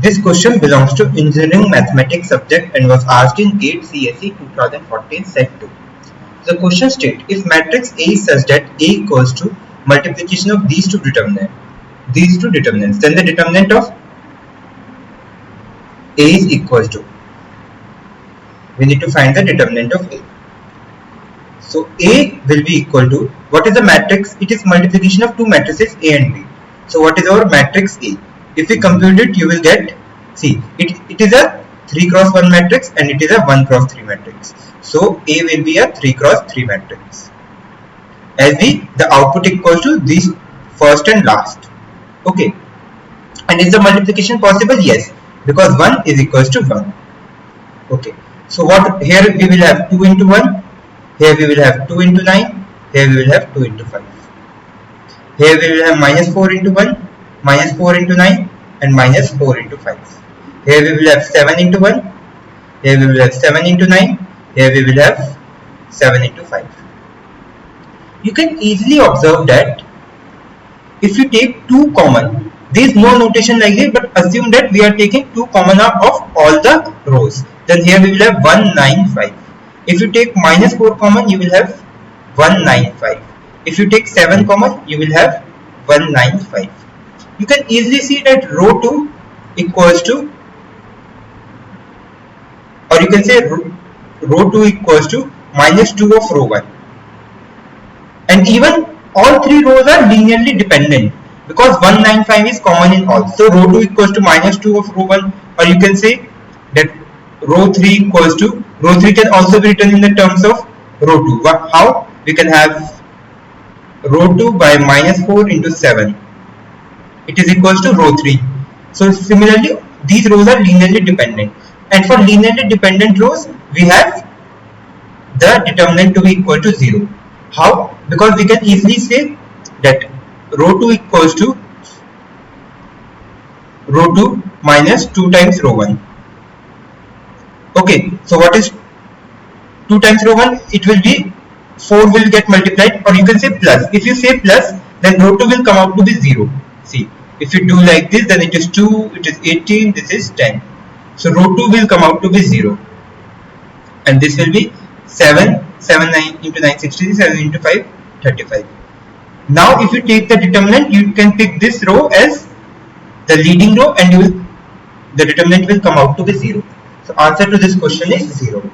This question belongs to engineering mathematics subject and was asked in GATE CSE 2014 Set 2. The question states, if matrix A is such that A equals to multiplication of these two determinants, then the determinant of A is equals to, we need to find the determinant of A. So A will be equal to, what is the matrix? It is multiplication of two matrices A and B. So what is our matrix A? If we compute it, you will get, see, it is a 3 cross 1 matrix and it is a 1 cross 3 matrix. So A will be a 3 cross 3 matrix. As the output equals to this first and last. Okay. And is the multiplication possible? Yes. Because 1 is equals to 1. Okay. So what, here we will have 2 into 1. Here we will have 2 into 9. Here we will have 2 into 5. Here we will have minus 4 into 1, minus 4 into 9 and minus 4 into 5. Here we will have 7 into 1. Here we will have 7 into 9. Here we will have 7 into 5. You can easily observe that if you take 2 common, there is no notation like this, but assume that we are taking 2 common of all the rows. Then here we will have 195. If you take minus 4 common, you will have 195. If you take 7 common, you will have 195. You can easily see that row 2 equals to, or you can say row 2 equals to minus 2 of row 1. And even all 3 rows are linearly dependent because 195 is common in all. So row 2 equals to minus 2 of row 1, or you can say that row 3 equals to, row 3 can also be written in the terms of row 2. How? We can have row 2 by minus 4 into 7. It is equals to row 3. So similarly, these rows are linearly dependent. And for linearly dependent rows, we have the determinant to be equal to 0. How? Because we can easily say that row 2 equals to row 2 minus 2 times row 1. Okay, so what is 2 times row 1? It will be 4 will get multiplied, or you can say plus. If you say plus, then row 2 will come out to be 0. See, if you do like this, then it is 2, it is 18, this is 10. So row 2 will come out to be 0. And this will be 7, 9 into 9, 60, 7 into 5, 35. Now if you take the determinant, you can pick this row as the leading row and the determinant will come out to be 0. So answer to this question is 0.